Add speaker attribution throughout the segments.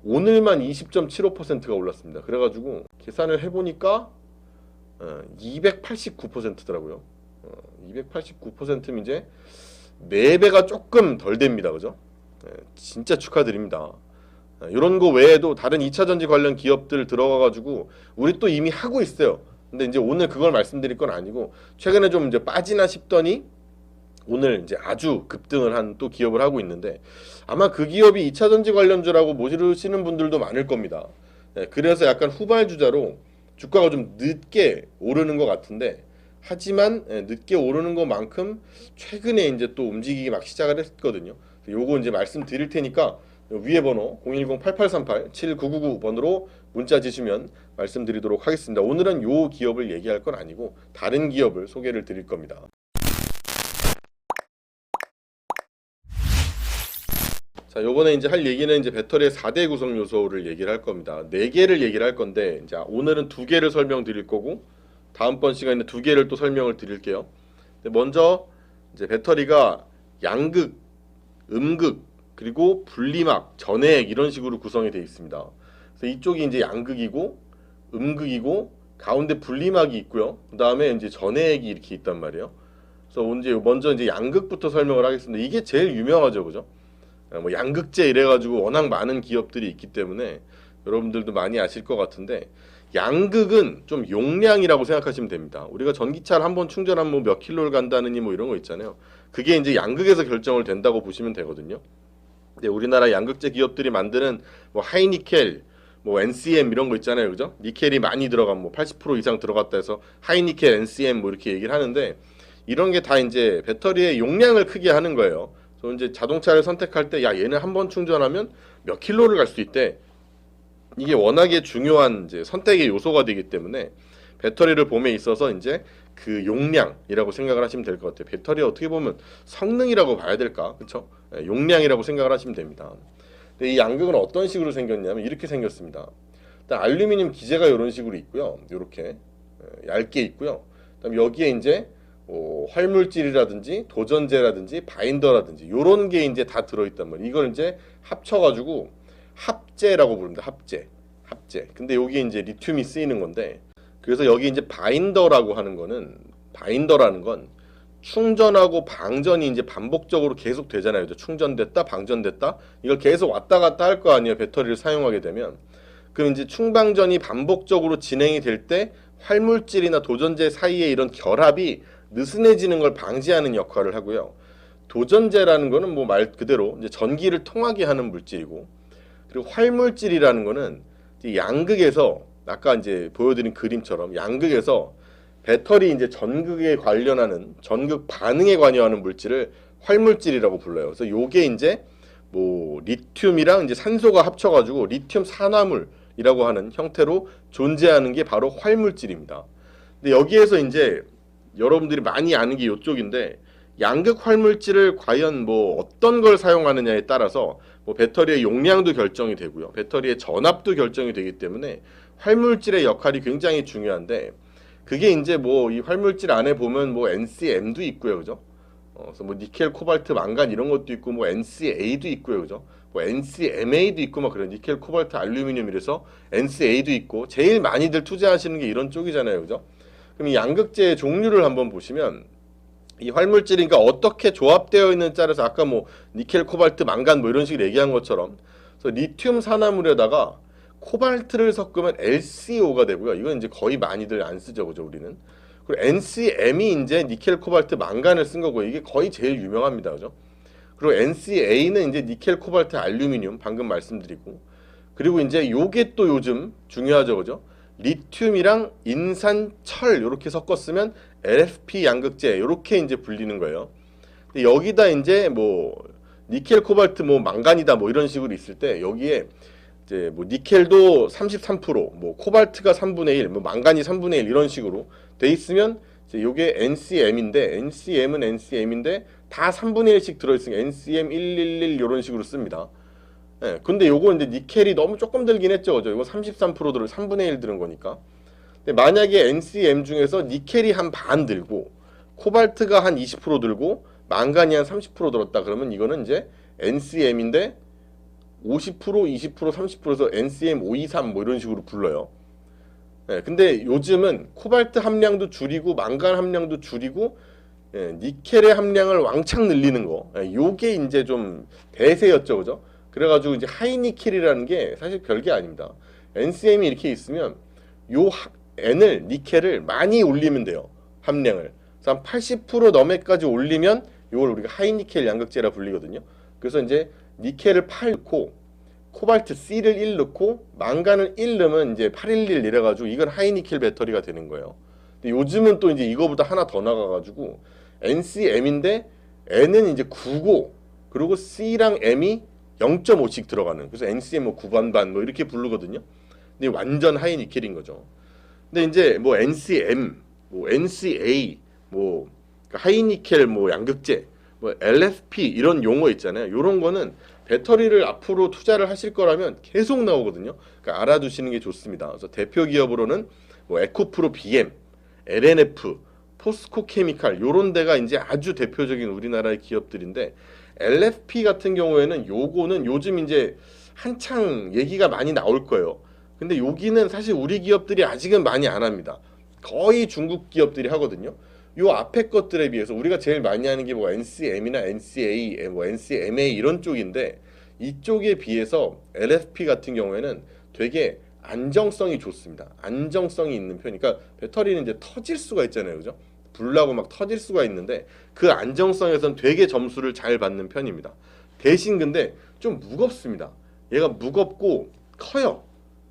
Speaker 1: 오늘만 20.75%가 올랐습니다. 그래가지고 계산을 해보니까 289%더라고요. 289%면 이제 4배가 조금 덜 됩니다. 그죠? 진짜 축하드립니다. 이런 거 외에도 다른 2차전지 관련 기업들 들어가가지고 우리 또 이미 하고 있어요. 근데 이제 오늘 그걸 말씀드릴 건 아니고 최근에 좀 이제 빠지나 싶더니 오늘 이제 아주 급등을 한 또 기업을 하고 있는데 아마 그 기업이 2차전지 관련주라고 모르시는 분들도 많을 겁니다. 그래서 약간 후발주자로 주가가 좀 늦게 오르는 것 같은데 하지만 늦게 오르는 것만큼 최근에 이제 또 움직이기 막 시작을 했거든요. 요거 이제 말씀드릴 테니까 위에 번호 010-8838-7999번으로 문자 주시면 말씀드리도록 하겠습니다. 오늘은 요 기업을 얘기할 건 아니고 다른 기업을 소개를 드릴 겁니다. 자, 요번에 이제 할 얘기는 이제 배터리의 4대 구성 요소를 얘기를 할 겁니다. 4개를 얘기를 할 건데 이제 오늘은 2개를 설명드릴 거고 다음번 시간에 2개를 또 설명을 드릴게요. 먼저 이제 배터리가 양극, 음극, 그리고 분리막, 전해액 이런 식으로 구성이 되어 있습니다. 그래서 이쪽이 이제 양극이고 음극이고 가운데 분리막이 있고요. 그다음에 이제 전해액이 이렇게 있단 말이에요. 그래서 먼저 이제 양극부터 설명을 하겠습니다. 이게 제일 유명하죠, 그죠? 뭐 양극재 이래가지고 워낙 많은 기업들이 있기 때문에 여러분들도 많이 아실 것 같은데 양극은 좀 용량이라고 생각하시면 됩니다. 우리가 전기차를 한번 충전하면 뭐 몇 킬로를 간다느니 뭐 이런 거 있잖아요. 그게 이제 양극에서 결정을 된다고 보시면 되거든요. 근데 우리나라 양극재 기업들이 만드는 뭐 하이니켈, 뭐 NCM 이런 거 있잖아요, 그죠? 니켈이 많이 들어간 뭐 80% 이상 들어갔다 해서 하이니켈 NCM 뭐 이렇게 얘기를 하는데 이런 게 다 이제 배터리의 용량을 크게 하는 거예요. 그래서 이제 자동차를 선택할 때 야 얘는 한 번 충전하면 몇 킬로를 갈 수 있대. 이게 워낙에 중요한 이제 선택의 요소가 되기 때문에 배터리를 봄에 있어서 이제 그 용량이라고 생각을 하시면 될 것 같아요. 배터리 어떻게 보면 성능이라고 봐야 될까, 그렇죠? 용량이라고 생각을 하시면 됩니다. 근데 이 양극은 어떤 식으로 생겼냐면 이렇게 생겼습니다. 일단 알루미늄 기재가 이런 식으로 있고요. 이렇게 얇게 있고요. 그다음 여기에 이제 활물질이라든지 도전제라든지 바인더라든지 이런 게 이제 다 들어있단 말이에요. 이걸 이제 합쳐가지고 합재라고 부릅니다. 합재. 근데 여기 이제 리튬이 쓰이는 건데 그래서 여기 이제 바인더라는 건 충전하고 방전이 이제 반복적으로 계속 되잖아요. 충전됐다, 방전됐다. 이걸 계속 왔다 갔다 할 거 아니에요. 배터리를 사용하게 되면. 그럼 이제 충방전이 반복적으로 진행이 될 때 활물질이나 도전제 사이에 이런 결합이 느슨해지는 걸 방지하는 역할을 하고요. 도전제라는 거는 뭐 말 그대로 이제 전기를 통하게 하는 물질이고, 그리고 활물질이라는 거는 양극에서 아까 이제 보여드린 그림처럼 양극에서 배터리 이제 전극에 관련하는 전극 반응에 관여하는 물질을 활물질이라고 불러요. 그래서 요게 이제 뭐 리튬이랑 이제 산소가 합쳐가지고 리튬 산화물이라고 하는 형태로 존재하는 게 바로 활물질입니다. 근데 여기에서 이제 여러분들이 많이 아는 게 이쪽인데 양극 활물질을 과연 뭐 어떤 걸 사용하느냐에 따라서 뭐 배터리의 용량도 결정이 되고요. 배터리의 전압도 결정이 되기 때문에 활물질의 역할이 굉장히 중요한데 그게 이제 뭐 이 활물질 안에 보면 뭐 NCM도 있고요. 그죠? 그래서 뭐 니켈, 코발트, 망간 이런 것도 있고 뭐 NCA도 있고요. 그죠? 뭐 NCMA도 있고 막 그런 니켈, 코발트, 알루미늄 이래서 NCA도 있고 제일 많이들 투자하시는 게 이런 쪽이잖아요. 그죠? 그럼 이 양극재의 종류를 한번 보시면 이 활물질이니까 어떻게 조합되어 있는 따라서 아까 뭐 니켈, 코발트, 망간 뭐 이런 식으로 얘기한 것처럼 그래서 리튬 산화물에다가 코발트를 섞으면 LCO가 되고요. 이건 이제 거의 많이들 안 쓰죠, 그죠, 우리는. 그리고 NCM이 이제 니켈, 코발트, 망간을 쓴 거고 이게 거의 제일 유명합니다, 그죠? 그리고 NCA는 이제 니켈, 코발트, 알루미늄 방금 말씀드리고 그리고 이제 요게 또 요즘 중요하죠, 그죠? 리튬이랑 인산, 철 이렇게 섞었으면 LFP 양극재 이렇게 이제 불리는 거예요. 근데 여기다 이제 뭐 니켈, 코발트, 뭐 망간이다 뭐 이런 식으로 있을 때 여기에 이제 뭐 니켈도 33%, 뭐 코발트가 3분의 1, 뭐 망간이 3분의 1 이런 식으로 돼 있으면 이제 요게 NCM인데 NCM은 NCM인데 다 3분의 1씩 들어 있으니까 NCM 111 이런 식으로 씁니다. 예, 근데 요거 이제 니켈이 너무 조금 들긴 했죠, 그죠? 이거 33% 들어 3분의 1 들은 거니까. 근데 만약에 NCM 중에서 니켈이 한 반 들고 코발트가 한 20% 들고 망간이 한 30% 들었다 그러면 이거는 이제 NCM인데 50%, 20%, 30%에서 NCM 523 뭐 이런 식으로 불러요. 예, 근데 요즘은 코발트 함량도 줄이고 망간 함량도 줄이고 예, 니켈의 함량을 왕창 늘리는 거. 예, 요게 이제 좀 대세였죠, 그죠? 그래가지고 이제 하이니켈이라는 게 사실 별게 아닙니다. NCM이 이렇게 있으면 요 N을 니켈을 많이 올리면 돼요, 함량을. 그래서 한 80% 넘게까지 올리면 이걸 우리가 하이니켈 양극재라 불리거든요. 그래서 이제 니켈을 8 넣고 코발트 C를 1 넣고 망간을 1 넣으면 이제 811 이래가지고 이건 하이니켈 배터리가 되는 거예요. 근데 요즘은 또 이제 이거보다 하나 더 나가가지고 NCM인데 N은 이제 9고 그리고 C랑 M이 0.5씩 들어가는, 그래서 NCM 뭐 9반반 뭐 이렇게 부르거든요. 근데 완전 하이니켈인 거죠. 근데 이제 뭐 NCM, 뭐 NCA, 뭐 하이니켈 뭐 양극재, 뭐 LFP 이런 용어 있잖아요. 이런 거는 배터리를 앞으로 투자를 하실 거라면 계속 나오거든요. 그러니까 알아두시는 게 좋습니다. 그래서 대표 기업으로는 뭐 에코프로 BM, LNF, 포스코 케미칼 요런 데가 이제 아주 대표적인 우리나라의 기업들인데, LFP 같은 경우에는 요거는 요즘 이제 한창 얘기가 많이 나올 거예요. 근데 여기는 사실 우리 기업들이 아직은 많이 안 합니다. 거의 중국 기업들이 하거든요. 요 앞에 것들에 비해서 우리가 제일 많이 하는 게 뭐 NCM이나 NCA, 뭐 NCMA 이런 쪽인데, 이쪽에 비해서 LFP 같은 경우에는 되게 안정성이 좋습니다. 안정성이 있는 편이니까 배터리는 이제 터질 수가 있잖아요, 그죠? 불나고 막 터질 수가 있는데 그 안정성에선 되게 점수를 잘 받는 편입니다. 대신 근데 좀 무겁습니다. 얘가 무겁고 커요.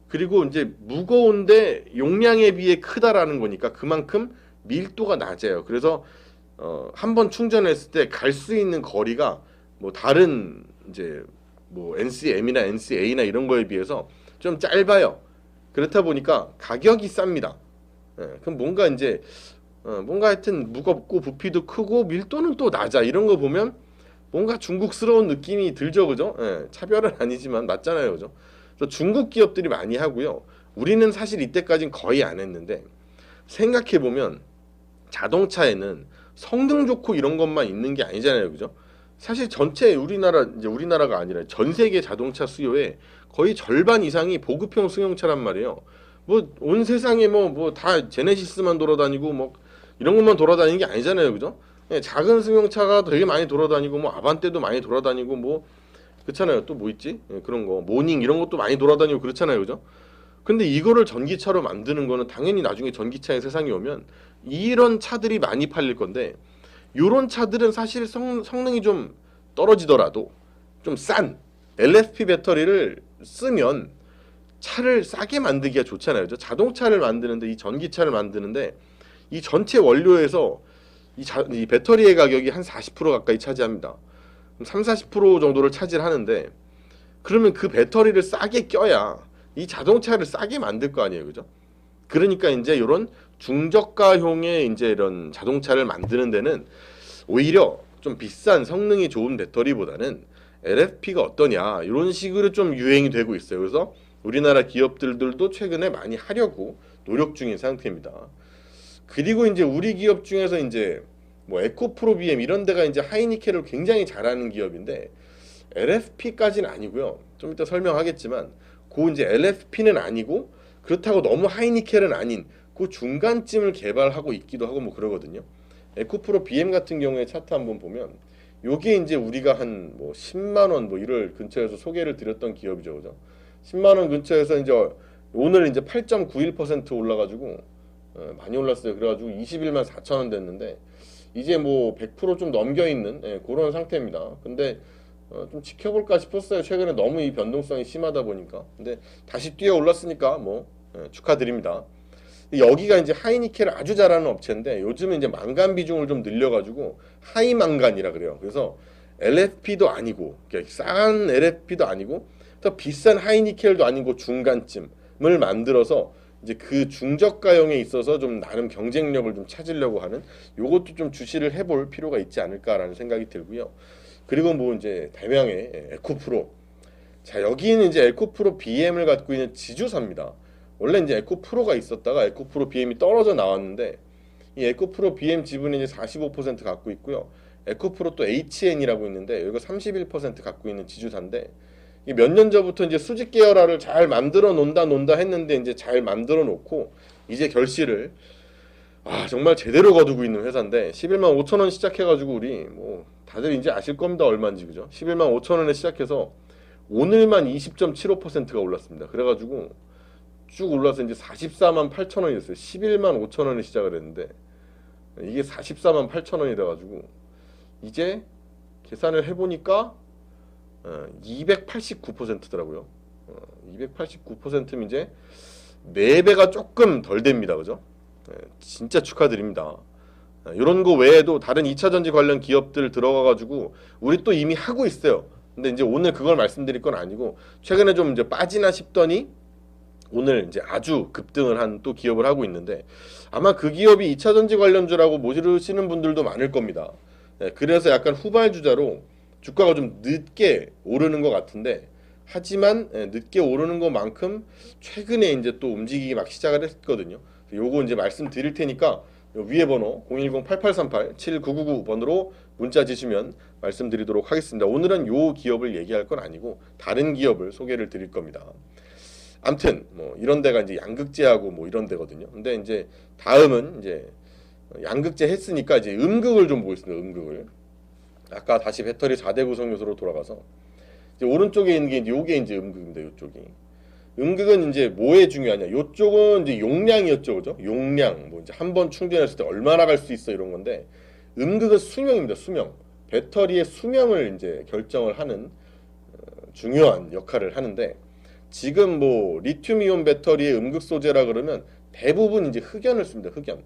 Speaker 1: 그리고 이제 무거운데 용량에 비해 크다라는 거니까 그만큼 밀도가 낮아요. 그래서 한번 충전했을 때 갈 수 있는 거리가 뭐 다른 이제 뭐 NCM이나 NCA나 이런 거에 비해서 좀 짧아요. 그렇다 보니까 가격이 쌉니다. 예, 그럼 뭔가 이제 뭔가 하여튼 무겁고 부피도 크고 밀도는 또 낮아. 이런 거 보면 뭔가 중국스러운 느낌이 들죠, 그죠? 예, 차별은 아니지만 맞잖아요, 그죠? 그래서 중국 기업들이 많이 하고요. 우리는 사실 이때까지는 거의 안 했는데, 생각해 보면 자동차에는 성능 좋고 이런 것만 있는 게 아니잖아요, 그죠? 사실 전체 우리나라, 이제 우리나라가 아니라 전 세계 자동차 수요의 거의 절반 이상이 보급형 승용차란 말이에요. 뭐 온 세상에 뭐 다 제네시스만 돌아다니고 뭐 이런 것만 돌아다니는 게 아니잖아요, 그죠? 예, 작은 승용차가 되게 많이 돌아다니고 뭐 아반떼도 많이 돌아다니고 뭐 그렇잖아요. 또 뭐 있지? 예, 그런 거 모닝 이런 것도 많이 돌아다니고 그렇잖아요, 그죠? 근데 이거를 전기차로 만드는 거는 당연히 나중에 전기차의 세상이 오면 이런 차들이 많이 팔릴 건데, 요런 차들은 사실 성능이 좀 떨어지더라도 좀 싼 LFP 배터리를 쓰면 차를 싸게 만들기가 좋잖아요. 그죠? 자동차를 만드는데, 이 전기차를 만드는데 이 전체 원료에서 이 배터리의 가격이 한 40% 가까이 차지합니다. 3, 40% 정도를 차지하는데, 그러면 그 배터리를 싸게 껴야 이 자동차를 싸게 만들 거 아니에요, 그죠? 그러니까 이제 이런 중저가형의 이제 이런 자동차를 만드는 데는 오히려 좀 비싼 성능이 좋은 배터리보다는 LFP가 어떠냐 이런 식으로 좀 유행이 되고 있어요. 그래서 우리나라 기업들도 최근에 많이 하려고 노력 중인 상태입니다. 그리고 이제 우리 기업 중에서 이제 뭐 에코프로 BM 이런 데가 이제 하이니켈을 굉장히 잘하는 기업인데, LFP까지는 아니고요. 좀 이따 설명하겠지만 그 이제 LFP는 아니고 그렇다고 너무 하이니켈은 아닌 그 중간쯤을 개발하고 있기도 하고 뭐 그러거든요. 에코프로 BM 같은 경우에 차트 한번 보면 요게 이제 우리가 한 뭐 10만 원 뭐 이럴 근처에서 소개를 드렸던 기업이죠, 그죠? 10만 원 근처에서 이제 오늘 이제 8.91% 올라가지고 많이 올랐어요. 그래가지고 21만 4천 원 됐는데 이제 뭐 100%좀 넘겨 있는 그런 상태입니다. 근데 좀 지켜볼까 싶었어요. 최근에 너무 이 변동성이 심하다 보니까. 근데 다시 뛰어 올랐으니까 뭐 축하드립니다. 여기가 이제 하이니켈을 아주 잘하는 업체인데 요즘은 이제 망간 비중을 좀 늘려가지고 하이망간이라 그래요. 그래서 LFP도 아니고 싼 LFP도 아니고 더 비싼 하이니켈도 아니고 중간쯤을 만들어서 이제 그 중저가형에 있어서 좀 나름 경쟁력을 좀 찾으려고 하는, 요것도 좀 주시를 해볼 필요가 있지 않을까라는 생각이 들고요. 그리고 뭐 이제 대명의 에코프로. 자, 여기는 이제 에코프로 BM을 갖고 있는 지주사입니다. 원래 이제 에코프로가 있었다가 에코프로 BM이 떨어져 나왔는데, 이 에코프로 BM 지분이 이제 45% 갖고 있고요. 에코프로 또 HN이라고 있는데 여기가 31% 갖고 있는 지주사인데, 몇 년 전부터 이제 수직 계열화를 잘 만들어 논다 했는데 이제 잘 만들어 놓고 이제 결실을 정말 제대로 거두고 있는 회사인데 11만 5천 원 시작해가지고 우리 뭐 다들 이제 아실 겁니다. 얼마인지 그죠? 11만 5천 원에 시작해서 오늘만 20.75%가 올랐습니다. 그래가지고 쭉 올라서 이제 44만 8천 원이 됐어요. 11만 5천 원에 시작을 했는데 이게 44만 8천 원이 돼가지고 이제 계산을 해보니까 289%더라고요. 289%면 이제 4배가 조금 덜 됩니다. 그죠? 진짜 축하드립니다. 이런 거 외에도 다른 2차 전지 관련 기업들 들어가가지고 우리 또 이미 하고 있어요. 근데 이제 오늘 그걸 말씀드릴 건 아니고 최근에 좀 이제 빠지나 싶더니 오늘 이제 아주 급등을 한 또 기업을 하고 있는데 아마 그 기업이 2차 전지 관련주라고 모르시는 분들도 많을 겁니다. 그래서 약간 후발주자로 주가가 좀 늦게 오르는 것 같은데 하지만 늦게 오르는 것만큼 최근에 이제 또 움직이기 막 시작을 했거든요. 요거 이제 말씀드릴 테니까 위에 번호 010-8838-7999 번으로 문자 주시면 말씀드리도록 하겠습니다. 오늘은 요 기업을 얘기할 건 아니고 다른 기업을 소개를 드릴 겁니다. 암튼 뭐 이런 데가 이제 양극재하고 뭐 이런 데거든요. 근데 이제 다음은 이제 양극재 했으니까 이제 음극을 좀 보겠습니다. 음극을. 아까 다시 배터리 4대 구성 요소로 돌아가서 이제 오른쪽에 있는 게 이제 요게 이제 음극입니다. 요쪽이. 음극은 이제 뭐에 중요하냐? 요쪽은 이제 용량이었죠, 그죠? 용량, 뭐 이제 한 번 충전했을 때 얼마나 갈 수 있어 이런 건데, 음극은 수명입니다. 수명. 배터리의 수명을 이제 결정을 하는 중요한 역할을 하는데, 지금 뭐 리튬이온 배터리의 음극 소재라 그러면 대부분 이제 흑연을 씁니다. 흑연.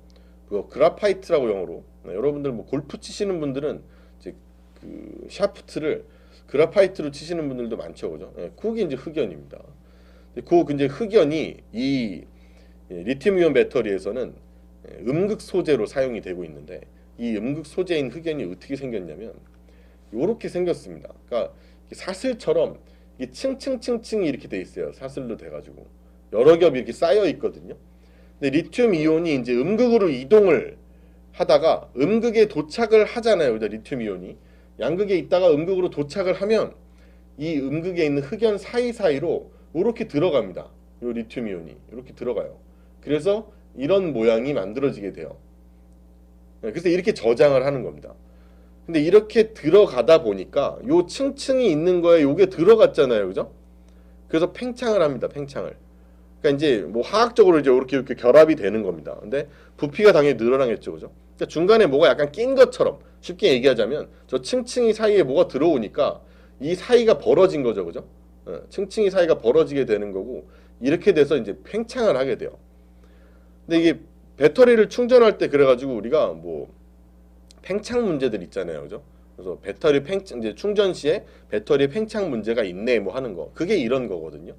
Speaker 1: 그 그라파이트라고 영어로. 여러분들 뭐 골프 치시는 분들은 이제 그 샤프트를 그라파이트로 치시는 분들도 많죠, 그죠? 그게 이제 흑연입니다. 그 이제 흑연이 이 리튬이온 배터리에서는 음극 소재로 사용이 되고 있는데 이 음극 소재인 흑연이 어떻게 생겼냐면 이렇게 생겼습니다. 그러니까 사슬처럼 이게 층층층층이 이렇게 돼 있어요. 사슬로 돼가지고 여러 겹이 이렇게 쌓여 있거든요. 근데 리튬 이온이 이제 음극으로 이동을 하다가 음극에 도착을 하잖아요. 리튬 이온이 양극에 있다가 음극으로 도착을 하면 이 음극에 있는 흑연 사이사이로 이렇게 들어갑니다. 요 리튬 이온이 이렇게 들어가요. 그래서 이런 모양이 만들어지게 돼요. 그래서 이렇게 저장을 하는 겁니다. 근데 이렇게 들어가다 보니까 요 층층이 있는 거에 요게 들어갔잖아요. 그죠? 그래서 팽창을 합니다. 팽창을. 그러니까 이제 뭐 화학적으로 이제 이렇게 결합이 되는 겁니다. 근데 부피가 당연히 늘어나겠죠. 그죠? 그러니까 중간에 뭐가 약간 낀 것처럼 쉽게 얘기하자면 저 층층이 사이에 뭐가 들어오니까 이 사이가 벌어진 거죠. 그죠? 층층이 사이가 벌어지게 되는 거고 이렇게 돼서 이제 팽창을 하게 돼요. 근데 이게 배터리를 충전할 때 그래가지고 우리가 뭐 팽창 문제들 있잖아요, 그죠? 그래서 배터리 팽창 이제 충전 시에 배터리 팽창 문제가 있네 뭐 하는 거 그게 이런 거거든요.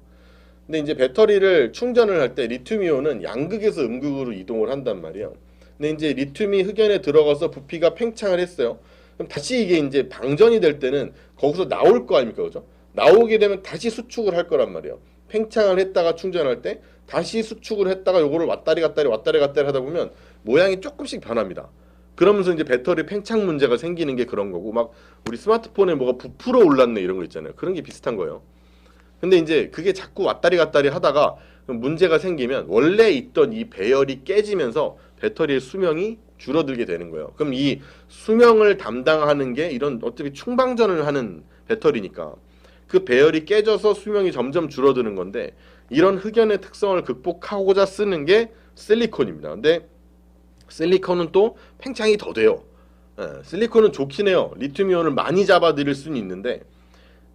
Speaker 1: 근데 이제 배터리를 충전을 할 때 리튬이온은 양극에서 음극으로 이동을 한단 말이에요. 근데 이제 리튬이 흑연에 들어가서 부피가 팽창을 했어요. 그럼 다시 이게 이제 방전이 될 때는 거기서 나올 거 아닙니까, 그죠? 나오게 되면 다시 수축을 할 거란 말이에요. 팽창을 했다가 충전할 때 다시 수축을 했다가 요거를 왔다리 갔다리 하다 보면 모양이 조금씩 변합니다. 그러면서 이제 배터리 팽창 문제가 생기는 게 그런 거고 막 우리 스마트폰에 뭐가 부풀어 올랐네 이런 거 있잖아요. 그런 게 비슷한 거예요. 근데 이제 그게 자꾸 왔다리 갔다리 하다가 문제가 생기면 원래 있던 이 배열이 깨지면서 배터리의 수명이 줄어들게 되는 거예요. 그럼 이 수명을 담당하는 게 이런 어차피 충방전을 하는 배터리니까 그 배열이 깨져서 수명이 점점 줄어드는 건데 이런 흑연의 특성을 극복하고자 쓰는 게 실리콘입니다. 근데 실리콘은 또 팽창이 더 돼요. 실리콘은 좋긴 해요. 리튬이온을 많이 잡아들일 수는 있는데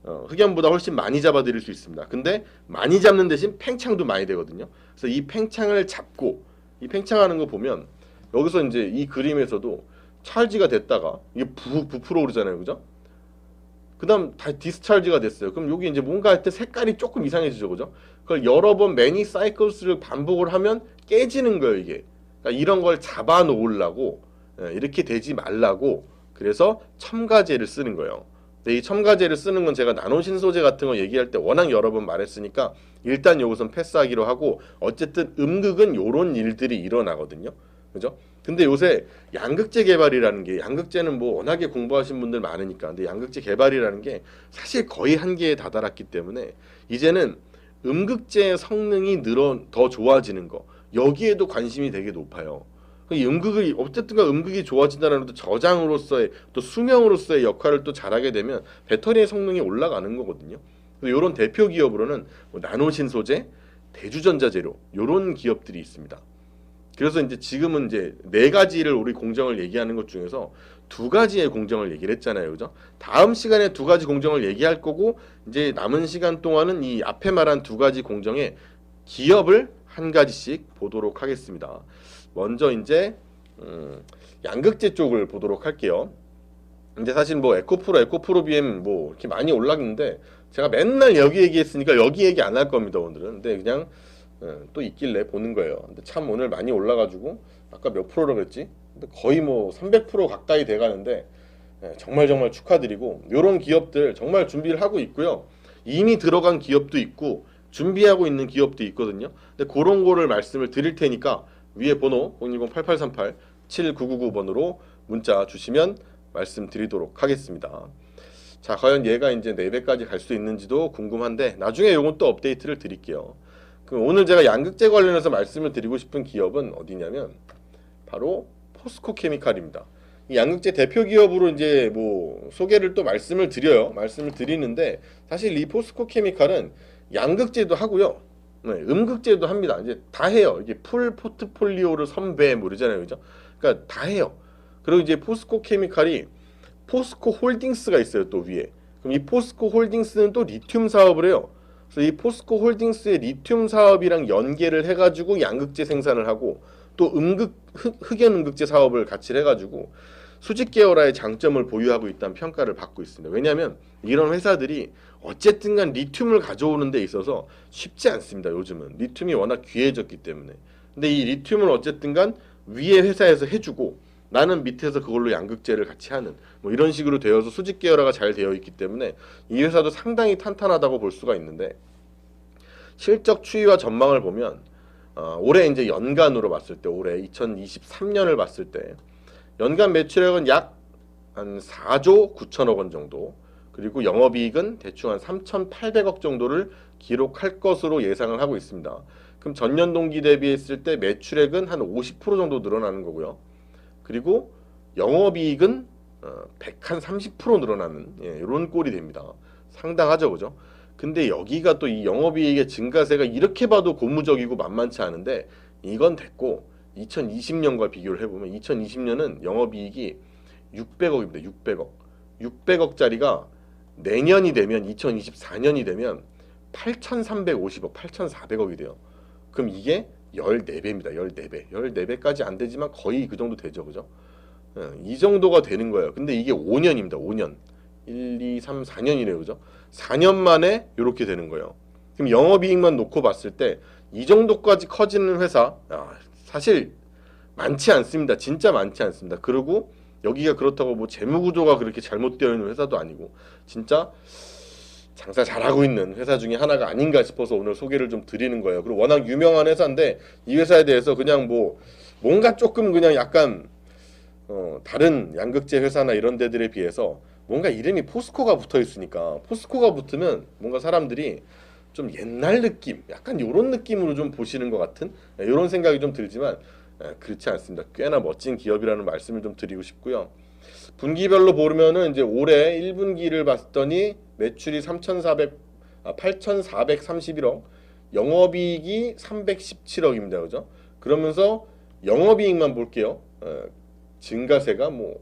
Speaker 1: 흑연보다 훨씬 많이 잡아들일 수 있습니다. 근데 많이 잡는 대신 팽창도 많이 되거든요. 그래서 이 팽창을 잡고 이 팽창하는 거 보면 여기서 이제 이 그림에서도 찰지가 됐다가 이게 부풀어 오르잖아요, 그죠? 그다음 다 디스찰지가 됐어요. 그럼 여기 이제 뭔가 할 때 색깔이 조금 이상해지죠, 그죠? 그걸 여러 번 매니 사이클스를 반복을 하면 깨지는 거예요, 이게. 그러니까 이런 걸 잡아 놓으려고 이렇게 되지 말라고 그래서 첨가제를 쓰는 거예요. 근데 이 첨가제를 쓰는 건 제가 나노신소재 같은 거 얘기할 때 워낙 여러 번 말했으니까 일단 여기선 패스하기로 하고 어쨌든 음극은 요런 일들이 일어나거든요. 그죠? 근데 요새 양극재 개발이라는 게 양극재는 뭐 워낙에 공부하신 분들 많으니까 근데 양극재 개발이라는 게 사실 거의 한계에 다다랐기 때문에 이제는 음극재의 성능이 더 좋아지는 거 여기에도 관심이 되게 높아요. 이 음극이 어쨌든가 음극이 좋아진다는 것도 저장으로서의 또 수명으로서의 역할을 또 잘하게 되면 배터리의 성능이 올라가는 거거든요. 이런 대표 기업으로는 뭐 나노신소재, 대주전자재료 이런 기업들이 있습니다. 그래서 이제 지금은 이제 네 가지를 우리 공정을 얘기하는 것 중에서 두 가지의 공정을 얘기를 했잖아요, 그죠? 다음 시간에 두 가지 공정을 얘기할 거고 이제 남은 시간 동안은 이 앞에 말한 두 가지 공정의 기업을 한 가지씩 보도록 하겠습니다. 먼저 이제 양극재 쪽을 보도록 할게요. 이제 사실 뭐 에코프로 BM 뭐 이렇게 많이 올랐는데 제가 맨날 여기 얘기했으니까 여기 얘기 안 할 겁니다 오늘은. 근데 그냥 또 있길래 보는 거예요. 근데 참 오늘 많이 올라가지고 아까 몇 프로라고 그랬지? 근데 거의 뭐 300% 가까이 돼가는데 정말 정말 축하드리고 이런 기업들 정말 준비를 하고 있고요. 이미 들어간 기업도 있고 준비하고 있는 기업도 있거든요. 근데 그런 거를 말씀을 드릴 테니까 위에 번호 010-8838-7999번으로 문자 주시면 말씀드리도록 하겠습니다. 자, 과연 얘가 이제 4배까지 갈 수 있는지도 궁금한데 나중에 요건 또 업데이트를 드릴게요. 그럼 오늘 제가 양극재 관련해서 말씀을 드리고 싶은 기업은 어디냐면 바로 포스코 케미칼입니다. 이 양극재 대표 기업으로 이제 뭐 소개를 또 말씀을 드리는데 사실 이 포스코 케미칼은 양극재도 하고요. 네, 음극재도 합니다. 이제 다 해요. 이게 풀 포트폴리오를 선배 모르잖아요. 그죠? 그러니까 다 해요. 그리고 이제 포스코 케미칼이 포스코 홀딩스가 있어요. 또 위에. 그럼 이 포스코 홀딩스는 또 리튬 사업을 해요. 그래서 이 포스코 홀딩스의 리튬 사업이랑 연계를 해가지고 양극재 생산을 하고 또 흑연 음극재 사업을 같이 해가지고 수직 계열화의 장점을 보유하고 있다는 평가를 받고 있습니다. 왜냐하면 이런 회사들이 어쨌든간 리튬을 가져오는 데 있어서 쉽지 않습니다. 요즘은 리튬이 워낙 귀해졌기 때문에. 근데 이 리튬을 어쨌든간 위에 회사에서 해주고 나는 밑에서 그걸로 양극재를 같이 하는 뭐 이런 식으로 되어서 수직 계열화가 잘 되어 있기 때문에 이 회사도 상당히 탄탄하다고 볼 수가 있는데 실적 추이와 전망을 보면 올해 이제 연간으로 봤을 때 올해 2023년을 봤을 때 연간 매출액은 약 한 4조 9천억 원 정도 그리고 영업이익은 대충 한 3,800억 정도를 기록할 것으로 예상을 하고 있습니다. 그럼 전년 동기 대비했을 때 매출액은 한 50% 정도 늘어나는 거고요. 그리고 영업이익은 130% 늘어나는 이런 꼴이 됩니다. 상당하죠, 그죠? 근데 여기가 또 이 영업이익의 증가세가 이렇게 봐도 고무적이고 만만치 않은데 이건 됐고 2020년과 비교를 해보면 2020년은 영업이익이 600억입니다. 600억. 600억짜리가 내년이 되면 2024년이 되면 8,350억, 8,400억이 돼요. 그럼 이게 14배입니다. 14배. 14배까지 안 되지만 거의 그 정도 되죠. 그죠? 이 정도가 되는 거예요. 근데 이게 5년입니다. 5년. 1, 2, 3, 4년이네요. 그죠? 4년 만에 이렇게 되는 거예요. 그럼 영업이익만 놓고 봤을 때 이 정도까지 커지는 회사 사실 많지 않습니다. 진짜 많지 않습니다. 그리고 여기가 그렇다고 뭐 재무구조가 그렇게 잘못되어 있는 회사도 아니고 진짜 장사 잘하고 있는 회사 중에 하나가 아닌가 싶어서 오늘 소개를 좀 드리는 거예요. 그리고 워낙 유명한 회사인데 이 회사에 대해서 그냥 뭐 뭔가 조금 그냥 약간 다른 양극재 회사나 이런 데들에 비해서 뭔가 이름이 포스코가 붙어 있으니까 포스코가 붙으면 뭔가 사람들이 좀 옛날 느낌, 약간 이런 느낌으로 좀 보시는 것 같은 이런 생각이 좀 들지만 그렇지 않습니다. 꽤나 멋진 기업이라는 말씀을 좀 드리고 싶고요. 분기별로 보면은 이제 올해 1분기를 봤더니 매출이 8,431억, 영업이익이 317억입니다. 그죠? 그러면서 영업이익만 볼게요. 증가세가 뭐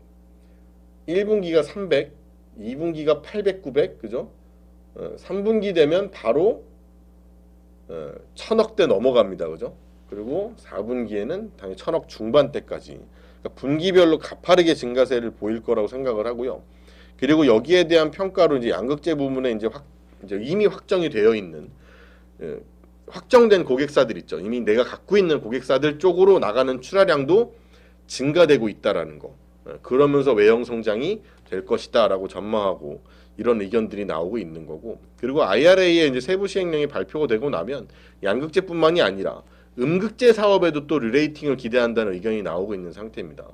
Speaker 1: 1분기가 300, 2분기가 800, 900, 그죠? 3분기 되면 바로 1,000억대 넘어갑니다. 그죠? 그리고 4분기에는 당연히 1,000억 중반대까지 그러니까 분기별로 가파르게 증가세를 보일 거라고 생각을 하고요. 그리고 여기에 대한 평가로 이제 양극재 부문에 이제 이미 확정이 되어 있는 확정된 고객사들 있죠. 이미 내가 갖고 있는 고객사들 쪽으로 나가는 출하량도 증가되고 있다라는 거. 그러면서 외형 성장이 될 것이다라고 전망하고 이런 의견들이 나오고 있는 거고. 그리고 IRA의 이제 세부 시행령이 발표가 되고 나면 양극재뿐만이 아니라 음극재 사업에도 또 르레이팅을 기대한다는 의견이 나오고 있는 상태입니다.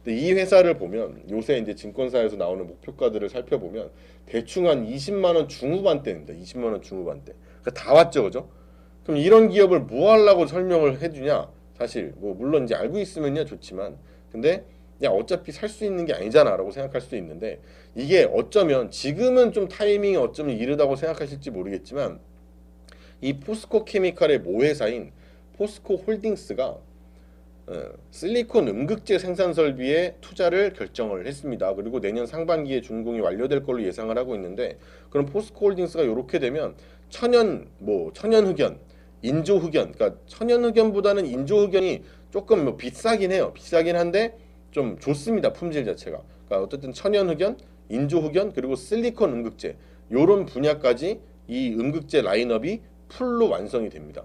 Speaker 1: 근데 이 회사를 보면 요새 이제 증권사에서 나오는 목표가들을 살펴보면 대충 한 20만 원 중후반대입니다. 20만 원 중후반대. 그러니까 다 왔죠, 그죠? 그럼 이런 기업을 뭐 하려고 설명을 해주냐? 사실 뭐 물론 이제 알고 있으면야 좋지만, 근데 야 어차피 살 수 있는 게 아니잖아라고 생각할 수 있는데, 이게 어쩌면 지금은 좀 타이밍이 어쩌면 이르다고 생각하실지 모르겠지만, 이 포스코 케미칼의 모회사인 포스코 홀딩스가 실리콘 음극재 생산 설비에 투자를 결정을 했습니다. 그리고 내년 상반기에 준공이 완료될 걸로 예상을 하고 있는데, 그럼 포스코 홀딩스가 이렇게 되면 천연 흑연, 인조 흑연, 그러니까 천연 흑연보다는 인조 흑연이 조금 뭐 비싸긴 해요. 비싸긴 한데 좀 좋습니다. 품질 자체가. 그러니까 어쨌든 천연 흑연, 인조 흑연, 그리고 실리콘 음극재, 요런 분야까지 이 음극재 라인업이 풀로 완성이 됩니다.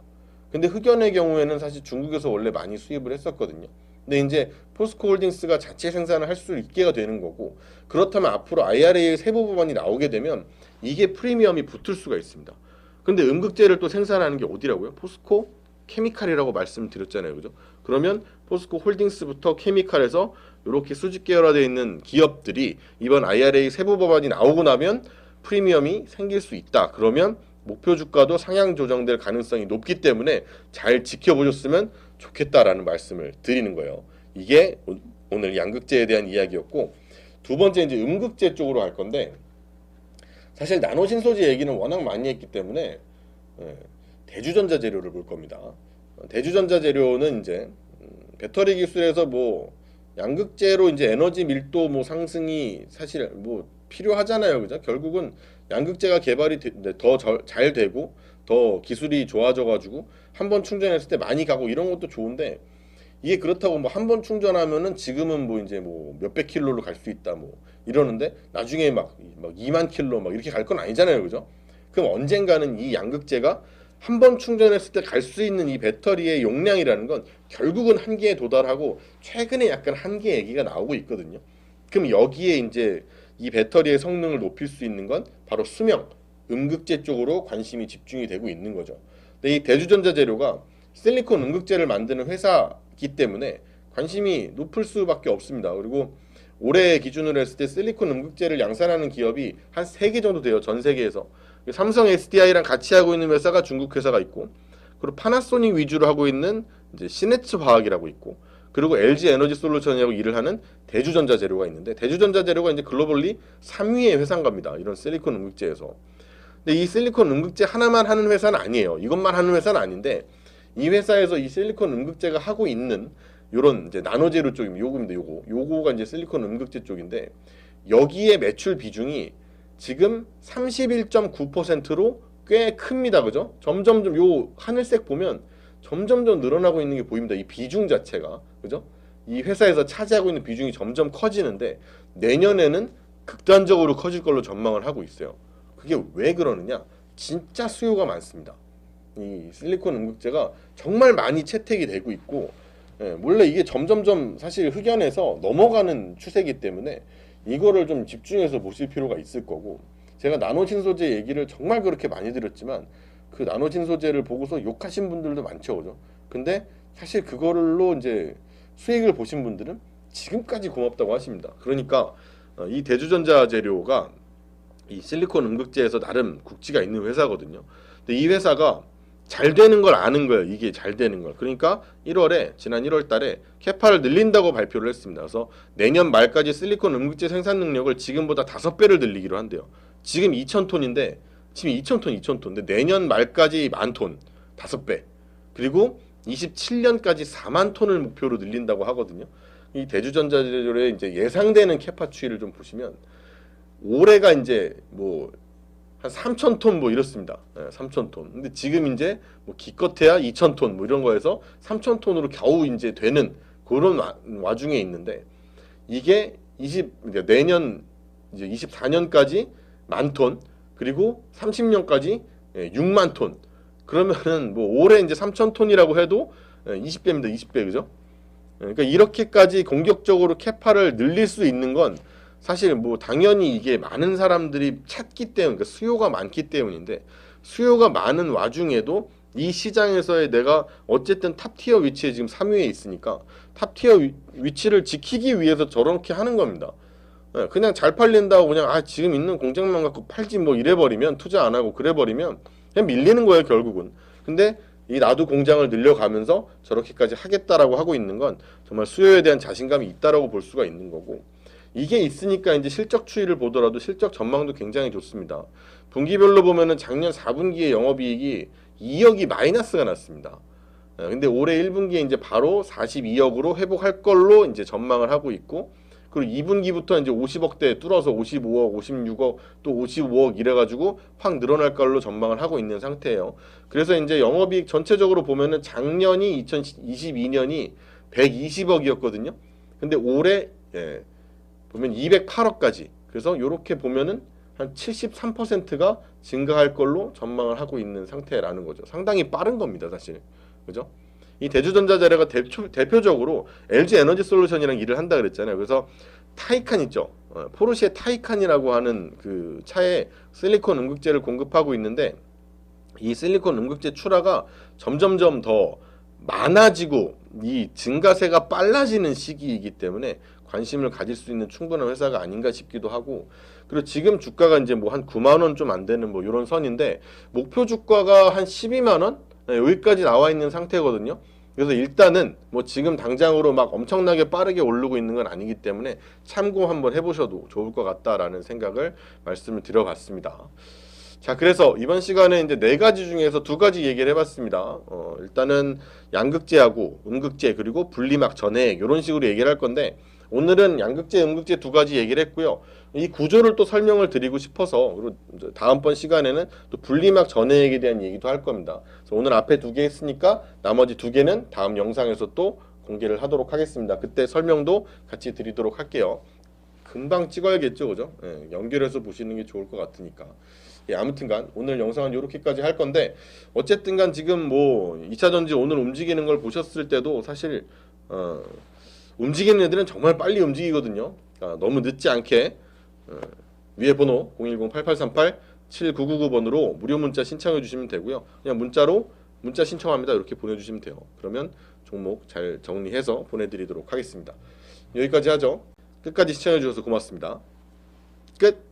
Speaker 1: 근데 흑연의 경우에는 사실 중국에서 원래 많이 수입을 했었거든요. 근데 이제 포스코 홀딩스가 자체 생산을 할 수 있게 되는 거고, 그렇다면 앞으로 IRA 세부 법안이 나오게 되면 이게 프리미엄이 붙을 수가 있습니다. 근데 음극재를 또 생산하는 게 어디라고요? 포스코 케미칼이라고 말씀드렸잖아요, 그죠? 그러면 포스코 홀딩스부터 케미칼에서 이렇게 수직 계열화되어 있는 기업들이 이번 IRA 세부 법안이 나오고 나면 프리미엄이 생길 수 있다. 그러면 목표 주가도 상향 조정될 가능성이 높기 때문에 잘 지켜보셨으면 좋겠다라는 말씀을 드리는 거예요. 이게 오늘 양극재에 대한 이야기였고, 두 번째 이제 음극재 쪽으로 갈 건데, 사실 나노 신소재 얘기는 워낙 많이 했기 때문에 대주전자 재료를 볼 겁니다. 대주전자 재료는 이제 배터리 기술에서 뭐 양극재로 이제 에너지 밀도 뭐 상승이 사실 뭐 필요하잖아요, 그죠? 결국은 양극재가 개발이 더 잘 되고 더 기술이 좋아져가지고 한 번 충전했을 때 많이 가고 이런 것도 좋은데, 이게 그렇다고 뭐 한 번 충전하면은 지금은 뭐 이제 뭐 몇백 킬로로 갈 수 있다 뭐 이러는데 나중에 막 2만 킬로 막 이렇게 갈 건 아니잖아요, 그죠? 그럼 언젠가는 이 양극재가 한 번 충전했을 때 갈 수 있는 이 배터리의 용량이라는 건 결국은 한계에 도달하고, 최근에 약간 한계 얘기가 나오고 있거든요. 그럼 여기에 이제 이 배터리의 성능을 높일 수 있는 건 바로 수명, 음극재 쪽으로 관심이 집중이 되고 있는 거죠. 근데 이 대주전자 재료가 실리콘 음극재를 만드는 회사이기 때문에 관심이 높을 수밖에 없습니다. 그리고 올해 기준으로 했을 때 실리콘 음극재를 양산하는 기업이 한 3개 정도 돼요. 전 세계에서. 삼성 SDI랑 같이 하고 있는 회사가 중국 회사가 있고, 그리고 파나소닉 위주로 하고 있는 이제 시네츠 화학이라고 있고, 그리고 LG 에너지 솔루션이라고 일을 하는 대주전자 재료가 있는데, 대주전자 재료가 이제 글로벌리 3위의 회사인 겁니다. 이런 실리콘 음극재에서. 근데 이 실리콘 음극재 하나만 하는 회사는 아니에요. 이것만 하는 회사는 아닌데, 이 회사에서 이 실리콘 음극재가 하고 있는 요런 이제 나노재료 쪽입니다. 요거입니다. 요거가 이제 실리콘 음극재 쪽인데, 여기에 매출 비중이 지금 31.9%로 꽤 큽니다. 그죠? 점점점 요 하늘색 보면 점점점 늘어나고 있는 게 보입니다. 이 비중 자체가. 그죠? 이 회사에서 차지하고 있는 비중이 점점 커지는데, 내년에는 극단적으로 커질 걸로 전망을 하고 있어요. 그게 왜 그러느냐? 진짜 수요가 많습니다. 이 실리콘 음극재가 정말 많이 채택이 되고 있고, 원래 이게 점점점 사실 흑연에서 넘어가는 추세이기 때문에 이거를 좀 집중해서 보실 필요가 있을 거고, 제가 나노진 소재 얘기를 정말 그렇게 많이 드렸지만 그 나노진 소재를 보고서 욕하신 분들도 많죠, 그죠? 근데 사실 그걸로 이제 수익을 보신 분들은 지금까지 고맙다고 하십니다. 그러니까 이 대주전자 재료가 이 실리콘 음극재에서 나름 국지가 있는 회사거든요. 근데 이 회사가 잘 되는 걸 아는 거예요. 이게 잘 되는 걸. 그러니까 지난 1월 달에 캐파를 늘린다고 발표를 했습니다. 그래서 내년 말까지 실리콘 음극재 생산 능력을 지금보다 5배를 늘리기로 한대요. 지금 2,000톤인데 지금 2,000톤. 근데 내년 말까지 10,000톤, 5배. 그리고 27년까지 4만 톤을 목표로 늘린다고 하거든요. 이 대주전자 재료의 이제 예상되는 캐파 추이를 좀 보시면 올해가 이제 뭐 한 3,000톤 뭐 이렇습니다. 3,000톤. 근데 지금 이제 뭐 기껏해야 2,000톤 뭐 이런 거에서 3,000톤으로 겨우 이제 되는 그런 와중에 있는데, 이게 내년 이제 24년까지 10,000톤, 그리고 30년까지 6만 톤. 그러면은 뭐 올해 이제 3,000톤이라고 해도 20배입니다. 20배, 그죠? 그러니까 이렇게까지 공격적으로 캐파를 늘릴 수 있는 건 사실 뭐 당연히 이게 많은 사람들이 찾기 때문에, 그러니까 수요가 많기 때문인데, 수요가 많은 와중에도 이 시장에서의 내가 어쨌든 탑티어 위치에 지금 3위에 있으니까 탑티어 위치를 지키기 위해서 저렇게 하는 겁니다. 예, 그냥 잘 팔린다고 그냥 지금 있는 공장만 갖고 팔지 뭐 이래버리면 투자 안 하고 그래버리면 그냥 밀리는 거예요 결국은. 근데 이 나도 공장을 늘려가면서 저렇게까지 하겠다라고 하고 있는 건 정말 수요에 대한 자신감이 있다라고 볼 수가 있는 거고, 이게 있으니까 이제 실적 추이를 보더라도 실적 전망도 굉장히 좋습니다. 분기별로 보면은 작년 4분기에 영업이익이 2억이 마이너스가 났습니다. 근데 올해 1분기에 이제 바로 42억으로 회복할 걸로 이제 전망을 하고 있고, 그리고 2분기부터 이제 50억대 뚫어서 55억, 56억, 또 55억 이래가지고 확 늘어날 걸로 전망을 하고 있는 상태예요. 그래서 이제 영업이익 전체적으로 보면은 작년이 2022년이 120억이었거든요. 근데 올해 보면 208억까지. 그래서 이렇게 보면은 한 73%가 증가할 걸로 전망을 하고 있는 상태라는 거죠. 상당히 빠른 겁니다, 사실. 그죠? 이 대주전자 자료가 대표적으로 LG 에너지 솔루션이랑 일을 한다 그랬잖아요. 그래서 타이칸 있죠. 포르쉐 타이칸이라고 하는 그 차에 실리콘 음극재를 공급하고 있는데, 이 실리콘 음극재 출하가 점점점 더 많아지고 이 증가세가 빨라지는 시기이기 때문에 관심을 가질 수 있는 충분한 회사가 아닌가 싶기도 하고, 그리고 지금 주가가 이제 뭐 한 9만 원 좀 안 되는 뭐 이런 선인데, 목표 주가가 한 12만 원 여기까지 나와 있는 상태거든요. 그래서 일단은 뭐 지금 당장으로 막 엄청나게 빠르게 오르고 있는 건 아니기 때문에 참고 한번 해보셔도 좋을 것 같다라는 생각을 말씀을 드려봤습니다. 자, 그래서 이번 시간에 이제 네 가지 중에서 두 가지 얘기를 해봤습니다. 일단은 양극재하고 음극재 그리고 분리막 전해액 이런 식으로 얘기를 할 건데, 오늘은 양극재, 음극재 두 가지 얘기를 했고요. 이 구조를 또 설명을 드리고 싶어서, 그리고 다음번 시간에는 또 분리막 전해액에 대한 얘기도 할 겁니다. 그래서 오늘 앞에 두 개 했으니까 나머지 두 개는 다음 영상에서 또 공개를 하도록 하겠습니다. 그때 설명도 같이 드리도록 할게요. 금방 찍어야겠죠, 그죠? 연결해서 보시는 게 좋을 것 같으니까. 아무튼간 오늘 영상은 이렇게까지 할 건데, 어쨌든간 지금 뭐 2차전지 오늘 움직이는 걸 보셨을 때도 사실 움직이는 애들은 정말 빨리 움직이거든요. 그러니까 너무 늦지 않게 위에 번호 010-8838-7999번으로 무료 문자 신청해 주시면 되고요. 그냥 문자 신청합니다 이렇게 보내주시면 돼요. 그러면 종목 잘 정리해서 보내드리도록 하겠습니다. 여기까지 하죠. 끝까지 시청해 주셔서 고맙습니다. 끝.